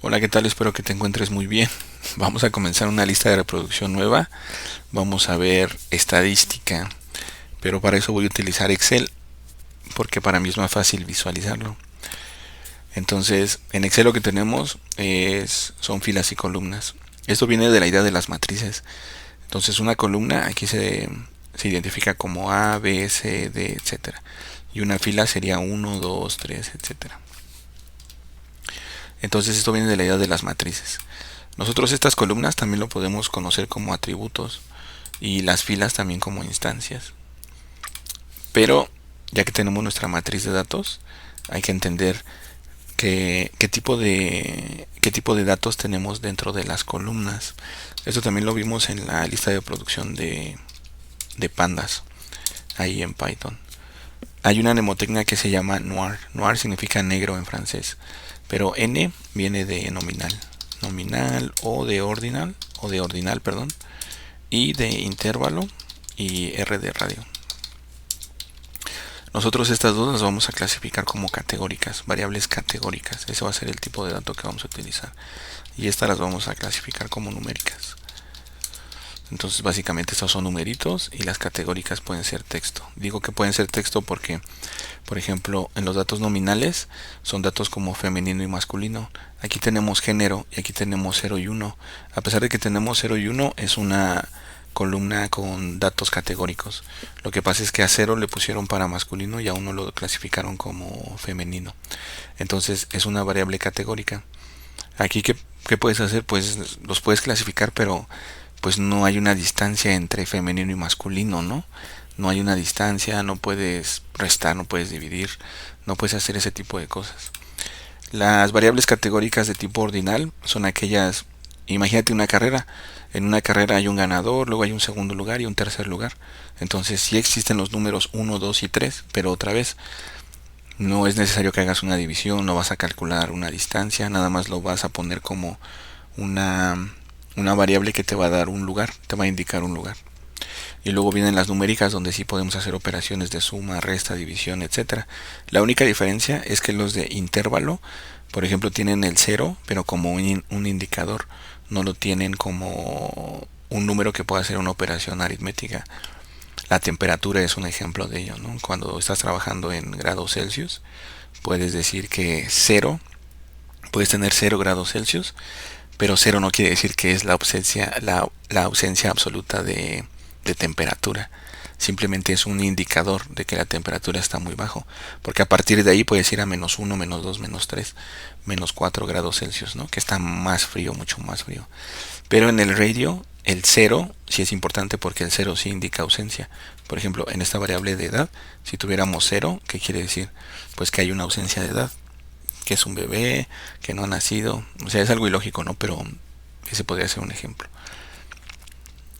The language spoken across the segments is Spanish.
Hola, ¿qué tal? Espero que te encuentres muy bien. Vamos a comenzar una lista de reproducción nueva. Vamos a ver estadística, pero para eso voy a utilizar Excel porque para mí es más fácil visualizarlo. Entonces, en Excel lo que tenemos son filas y columnas. Esto viene de la idea de las matrices. Entonces, una columna aquí se identifica como A, B, C, D, etcétera. Y una fila sería uno, 2, 3, etcétera. Entonces, esto viene de la idea de las matrices. Nosotros estas columnas también lo podemos conocer como atributos y las filas también como instancias. Pero ya que tenemos nuestra matriz de datos, hay que entender qué tipo de datos tenemos dentro de las columnas. Esto también lo vimos en la lista de producción de pandas, ahí en Python. Hay una mnemotecnia que se llama noir. Noir significa negro en francés, pero n viene de nominal, nominal o de ordinal, perdón, y de intervalo y r de radio. Nosotros estas dos las vamos a clasificar como categóricas, variables categóricas. Ese va a ser el tipo de dato que vamos a utilizar. Y estas las vamos a clasificar como numéricas. Entonces básicamente estos son numeritos y las categóricas pueden ser texto. Digo que pueden ser texto porque, por ejemplo, en los datos nominales son datos como femenino y masculino. Aquí tenemos género y aquí tenemos 0 y 1. A pesar de que tenemos 0 y 1, es una columna con datos categóricos. Lo que pasa es que a 0 le pusieron para masculino y a 1 lo clasificaron como femenino. Entonces es una variable categórica. Aquí, ¿qué puedes hacer? Pues los puedes clasificar, pero pues no hay una distancia entre femenino y masculino, ¿no? No hay una distancia, no puedes restar, no puedes dividir, no puedes hacer ese tipo de cosas. Las variables categóricas de tipo ordinal son aquellas, imagínate una carrera. En una carrera hay un ganador, luego hay un segundo lugar y un tercer lugar. Entonces sí existen los números uno, 2 y 3, pero otra vez no es necesario que hagas una división, no vas a calcular una distancia, nada más lo vas a poner como una, una variable que te va a dar un lugar, te va a indicar un lugar. Y luego vienen las numéricas donde sí podemos hacer operaciones de suma, resta, división, etcétera. La única diferencia es que los de intervalo, por ejemplo, tienen el cero, pero como un indicador, no lo tienen como un número que pueda hacer una operación aritmética. La temperatura es un ejemplo de ello, ¿no? Cuando estás trabajando en grados Celsius, puedes decir que cero, puedes tener 0 grados Celsius, pero cero no quiere decir que es la ausencia absoluta de temperatura. Simplemente es un indicador de que la temperatura está muy bajo. Porque a partir de ahí puedes ir a menos uno, menos 2, menos 3, menos 4 grados Celsius, ¿no? Que está más frío, mucho más frío. Pero en el radio, el cero sí es importante porque el cero sí indica ausencia. Por ejemplo, en esta variable de edad, si tuviéramos cero, ¿qué quiere decir? Pues que hay una ausencia de edad, que es un bebé, que no ha nacido. O sea, es algo ilógico, ¿no? Pero ese podría ser un ejemplo.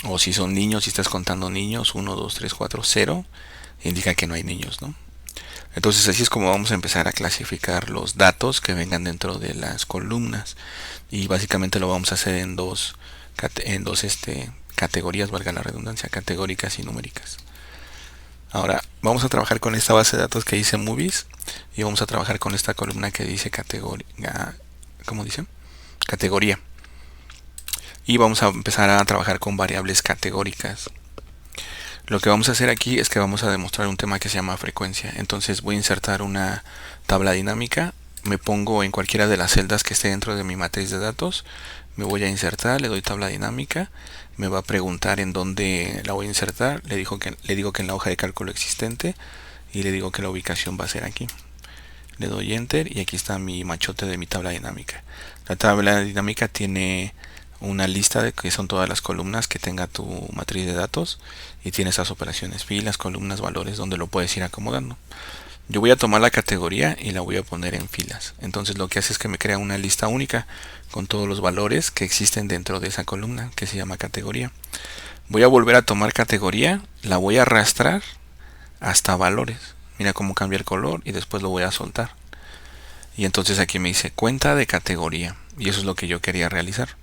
O si son niños, si estás contando niños, uno, 2, 3, 4, 0, indica que no hay niños, ¿no? Entonces así es como vamos a empezar a clasificar los datos que vengan dentro de las columnas. Y básicamente lo vamos a hacer en dos categorías, valga la redundancia, categóricas y numéricas. Ahora vamos a trabajar con esta base de datos que dice movies y vamos a trabajar con esta columna que dice categoría, ¿cómo dice? Categoría. Y vamos a empezar a trabajar con variables categóricas. Lo que vamos a hacer aquí es que vamos a demostrar un tema que se llama frecuencia. Entonces voy a insertar una tabla dinámica, me pongo en cualquiera de las celdas que esté dentro de mi matriz de datos, me voy a insertar, le doy tabla dinámica, me va a preguntar en dónde la voy a insertar, le digo que en la hoja de cálculo existente y le digo que la ubicación va a ser aquí. Le doy enter y aquí está mi machote de mi tabla dinámica. La tabla dinámica tiene una lista de que son todas las columnas que tenga tu matriz de datos y tiene esas operaciones, filas, columnas, valores, donde lo puedes ir acomodando. Yo voy a tomar la categoría y la voy a poner en filas. Entonces lo que hace es que me crea una lista única con todos los valores que existen dentro de esa columna que se llama categoría. Voy a volver a tomar categoría, la voy a arrastrar hasta valores. Mira cómo cambia el color y después lo voy a soltar. Y entonces aquí me dice cuenta de categoría y eso es lo que yo quería realizar.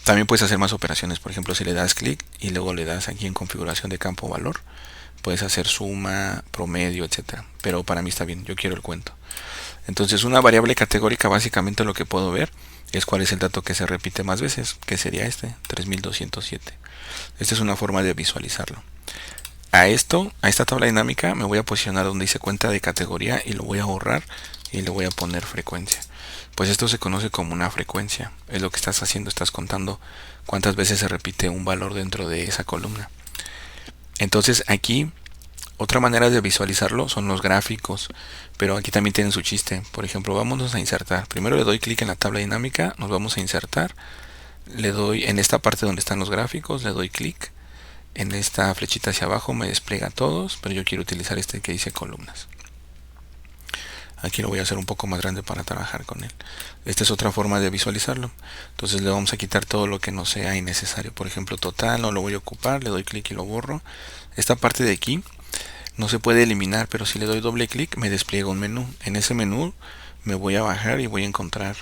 También puedes hacer más operaciones, por ejemplo si le das clic y luego le das aquí en configuración de campo valor, puedes hacer suma, promedio, etcétera. Pero para mí está bien, yo quiero el cuento. Entonces una variable categórica básicamente lo que puedo ver es cuál es el dato que se repite más veces, que sería este, 3207. Esta es una forma de visualizarlo. A esta tabla dinámica me voy a posicionar donde dice cuenta de categoría y lo voy a borrar y le voy a poner frecuencia. Pues esto se conoce como una frecuencia. Es lo que estás haciendo, estás contando cuántas veces se repite un valor dentro de esa columna. Entonces aquí otra manera de visualizarlo son los gráficos, pero aquí también tienen su chiste. Por ejemplo, vámonos a insertar. Primero le doy clic en la tabla dinámica, nos vamos a insertar. Le doy en esta parte donde están los gráficos, le doy clic. En esta flechita hacia abajo me despliega todos, pero yo quiero utilizar este que dice columnas. Aquí lo voy a hacer un poco más grande para trabajar con él. Esta es otra forma de visualizarlo. Entonces le vamos a quitar todo lo que no sea innecesario. Por ejemplo, total, no lo voy a ocupar, le doy clic y lo borro. Esta parte de aquí no se puede eliminar, pero si le doy doble clic me despliega un menú. En ese menú me voy a bajar y voy a encontrar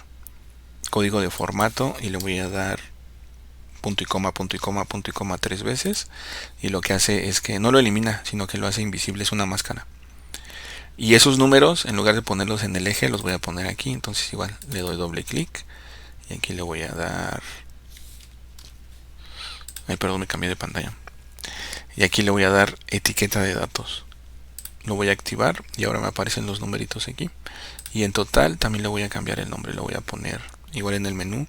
código de formato y le voy a dar punto y coma, punto y coma, punto y coma 3 veces, y lo que hace es que no lo elimina, sino que lo hace invisible, es una máscara. Y esos números, en lugar de ponerlos en el eje, los voy a poner aquí. Entonces igual le doy doble clic y aquí le voy a dar... Ay, perdón, me cambié de pantalla. Y aquí le voy a dar etiqueta de datos. Lo voy a activar y ahora me aparecen los numeritos aquí. Y en total también le voy a cambiar el nombre, lo voy a poner igual en el menú.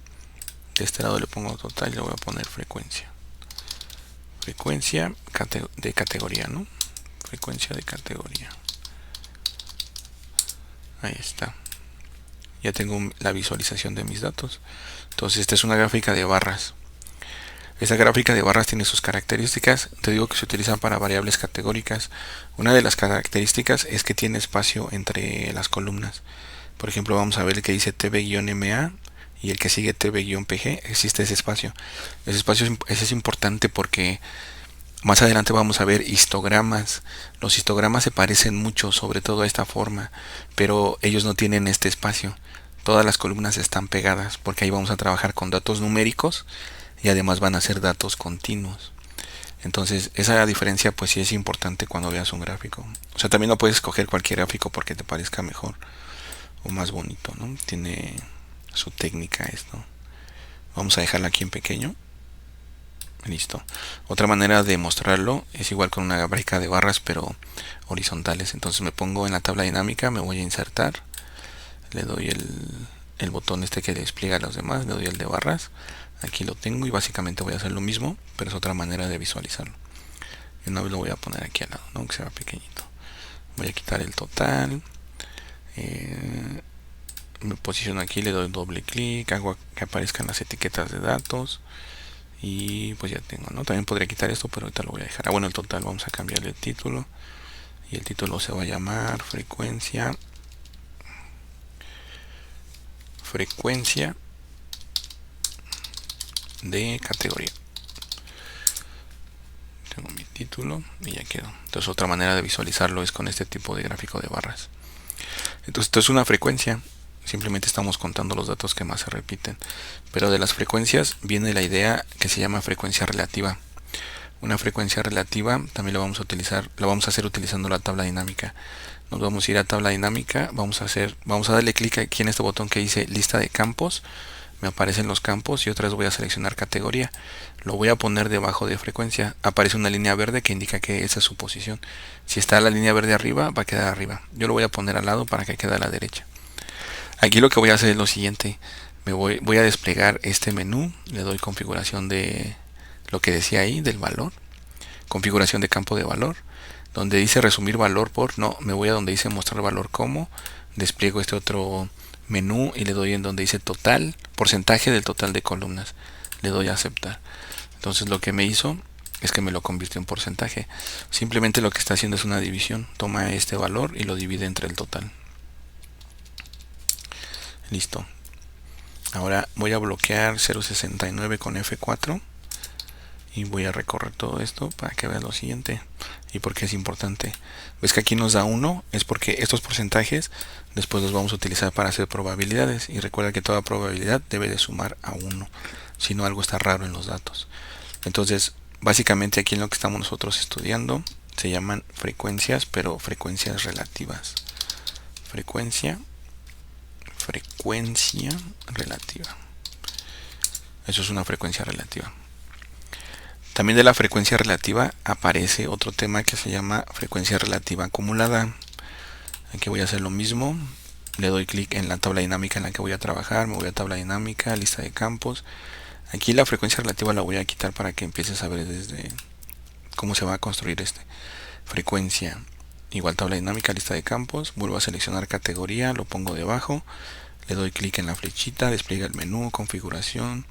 De este lado le pongo total y le voy a poner frecuencia. Frecuencia de categoría, ¿no? Frecuencia de categoría. Ahí está. Ya tengo la visualización de mis datos. Entonces esta es una gráfica de barras. Esta gráfica de barras tiene sus características. Te digo que se utiliza para variables categóricas. Una de las características es que tiene espacio entre las columnas. Por ejemplo, vamos a ver el que dice tb-ma y el que sigue tb-pg. Existe ese espacio. Ese es importante porque más adelante vamos a ver histogramas. Los histogramas se parecen mucho, sobre todo a esta forma, pero ellos no tienen este espacio. Todas las columnas están pegadas porque ahí vamos a trabajar con datos numéricos y además van a ser datos continuos. Entonces esa diferencia pues sí es importante cuando veas un gráfico. O sea, también no puedes escoger cualquier gráfico porque te parezca mejor o más bonito, ¿no? Tiene su técnica esto. Vamos a dejarla aquí en pequeño. Listo. Otra manera de mostrarlo es igual con una gráfica de barras pero horizontales. Entonces me pongo en la tabla dinámica, me voy a insertar, le doy el botón este que despliega a los demás, le doy el de barras, aquí lo tengo y básicamente voy a hacer lo mismo, pero es otra manera de visualizarlo. Y una vez lo voy a poner aquí al lado, ¿no? Que sea pequeñito. Voy a quitar el total, me posiciono aquí, le doy doble clic, hago que aparezcan las etiquetas de datos. Y pues ya tengo, ¿no? También podría quitar esto, pero ahorita lo voy a dejar. Bueno, el total vamos a cambiarle el título. Y el título se va a llamar frecuencia de categoría. Tengo mi título y ya quedó. Entonces otra manera de visualizarlo es con este tipo de gráfico de barras. Entonces esto es una frecuencia. Simplemente estamos contando los datos que más se repiten. Pero de las frecuencias viene la idea que se llama frecuencia relativa. Una frecuencia relativa también la vamos a utilizar, la vamos a hacer utilizando la tabla dinámica. Nos vamos a ir a tabla dinámica, vamos a darle clic aquí en este botón que dice lista de campos. Me aparecen los campos y otra vez voy a seleccionar categoría. Lo voy a poner debajo de frecuencia. Aparece una línea verde que indica que esa es su posición. Si está la línea verde arriba, va a quedar arriba. Yo lo voy a poner al lado para que quede a la derecha. Aquí lo que voy a hacer es lo siguiente. Voy a desplegar este menú. Le doy configuración de lo que decía ahí, del valor. Configuración de campo de valor. Donde dice resumir valor por, no, me voy a donde dice mostrar valor como. Despliego este otro menú y le doy en donde dice total, porcentaje del total de columnas. Le doy a aceptar. Entonces lo que me hizo es que me lo convirtió en porcentaje. Simplemente lo que está haciendo es una división. Toma este valor y lo divide entre el total. Listo. Ahora voy a bloquear 0.69 con F4 y voy a recorrer todo esto para que veas lo siguiente y por qué es importante. Ves que aquí nos da 1, es porque estos porcentajes después los vamos a utilizar para hacer probabilidades y recuerda que toda probabilidad debe de sumar a 1, si no algo está raro en los datos. Entonces básicamente aquí en lo que estamos nosotros estudiando se llaman frecuencias, pero frecuencias relativas. Frecuencia frecuencia relativa. Eso es una frecuencia relativa. También de la frecuencia relativa aparece otro tema que se llama frecuencia relativa acumulada. Aquí voy a hacer lo mismo. Le doy clic en la tabla dinámica en la que voy a trabajar. Me voy a tabla dinámica, lista de campos. Aquí la frecuencia relativa la voy a quitar para que empieces a ver desde cómo se va a construir frecuencia. Igual tabla dinámica, lista de campos. Vuelvo a seleccionar categoría, lo pongo debajo. Le doy clic en la flechita, despliega el menú, configuración.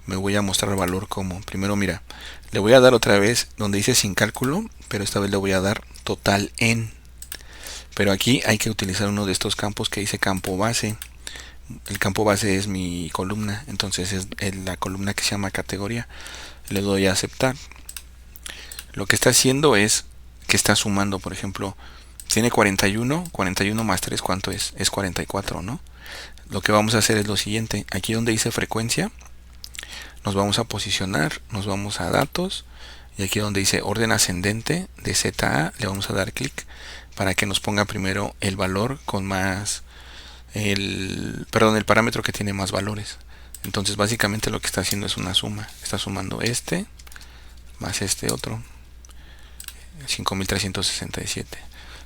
Me voy a mostrar el valor como. Primero, mira, le voy a dar otra vez donde dice sin cálculo, pero esta vez le voy a dar total en. Pero aquí hay que utilizar uno de estos campos que dice campo base. El campo base es mi columna, entonces es la columna que se llama categoría. Le doy a aceptar. Lo que está haciendo es que está sumando, por ejemplo, tiene 41, 41 más 3, ¿cuánto es? Es 44, ¿no? Lo que vamos a hacer es lo siguiente, aquí donde dice frecuencia, nos vamos a posicionar, nos vamos a datos, y aquí donde dice orden ascendente de ZA, le vamos a dar clic para que nos ponga primero el valor con más, el parámetro que tiene más valores. Entonces básicamente lo que está haciendo es una suma, está sumando este más este otro, 5367.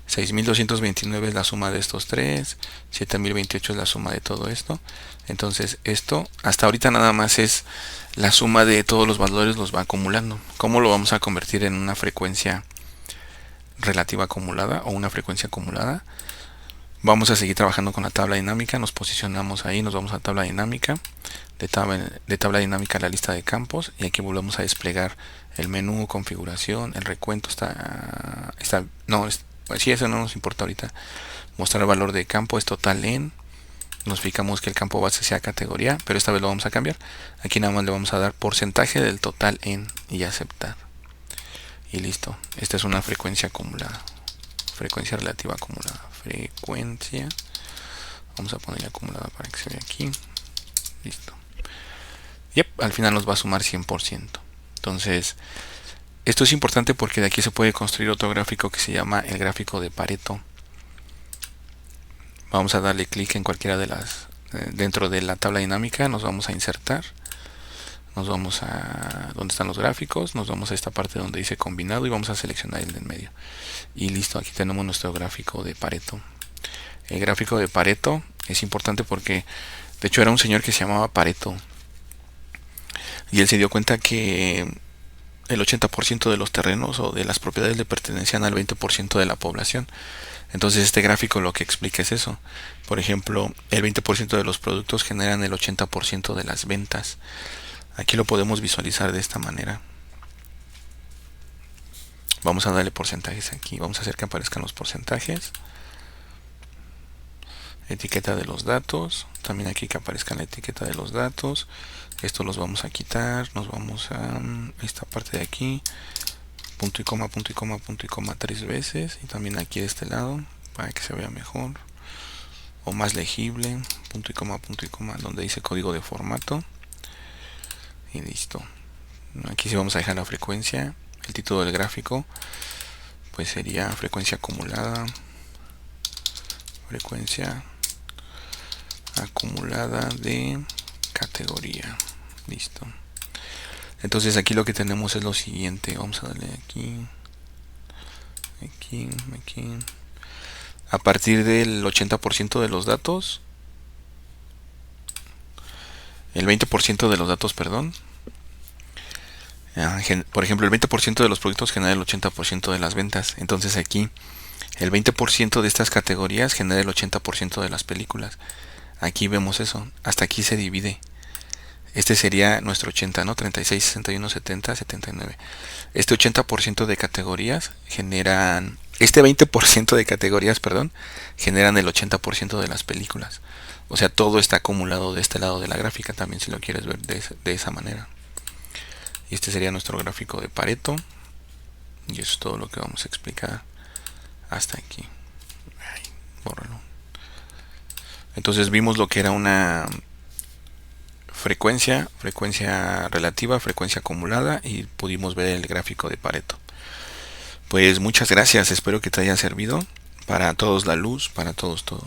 6229 es la suma de estos tres, 7028 es la suma de todo esto. Entonces esto hasta ahorita nada más es la suma de todos los valores, los va acumulando. ¿Cómo lo vamos a convertir en una frecuencia relativa acumulada o una frecuencia acumulada? Vamos a seguir trabajando con la tabla dinámica, nos posicionamos ahí, nos vamos a tabla dinámica, de tabla dinámica a la lista de campos, y aquí volvemos a desplegar el menú, configuración, el recuento pues sí, eso no nos importa ahorita. Mostrar el valor de campo es total en. Nos fijamos que el campo base sea categoría, pero esta vez lo vamos a cambiar. Aquí nada más le vamos a dar porcentaje del total en y aceptar. Y listo. Esta es una frecuencia acumulada. Frecuencia relativa acumulada. Frecuencia. Vamos a ponerle acumulada para que se vea aquí. Listo. Yep, al final nos va a sumar 100%. Entonces, esto es importante porque de aquí se puede construir otro gráfico que se llama el gráfico de Pareto. Vamos a darle clic en cualquiera de las, dentro de la tabla dinámica, nos vamos a insertar, nos vamos a donde están los gráficos, nos vamos a esta parte donde dice combinado y vamos a seleccionar el de en medio. Y listo, aquí tenemos nuestro gráfico de Pareto. El gráfico de Pareto es importante porque, de hecho, era un señor que se llamaba Pareto. Y él se dio cuenta que el 80% de los terrenos o de las propiedades le pertenecían al 20% de la población. Entonces este gráfico lo que explica es eso. Por ejemplo, el 20% de los productos generan el 80% de las ventas. Aquí lo podemos visualizar de esta manera. Vamos a darle porcentajes aquí. Vamos a hacer que aparezcan los porcentajes. Etiqueta de los datos. También aquí que aparezca la etiqueta de los datos. Esto los vamos a quitar. Nos vamos a esta parte de aquí. Punto y coma, punto y coma, punto y coma 3 veces. Y también aquí de este lado para que se vea mejor o más legible. Punto y coma donde dice código de formato. Y listo. Aquí sí vamos a dejar la frecuencia. El título del gráfico pues sería frecuencia acumulada. Frecuencia acumulada de categoría. Listo. Entonces aquí lo que tenemos es lo siguiente. Vamos a darle aquí. A partir del 80% de los datos. El 20% de los datos, perdón. Por ejemplo, el 20% de los productos genera el 80% de las ventas. Entonces aquí el 20% de estas categorías genera el 80% de las películas. Aquí vemos eso. Hasta aquí se divide. Este sería nuestro 80, ¿no? 36, 61, 70, 79. Este 80% de categorías generan... Este 20% de categorías, perdón, generan el 80% de las películas. O sea, todo está acumulado de este lado de la gráfica también, si lo quieres ver de esa manera. Y este sería nuestro gráfico de Pareto. Y eso es todo lo que vamos a explicar hasta aquí. Ay, bórralo. Entonces vimos lo que era una frecuencia relativa, frecuencia acumulada, y pudimos ver el gráfico de Pareto. Pues muchas gracias, espero que te haya servido. Para todos la luz, para todos todo.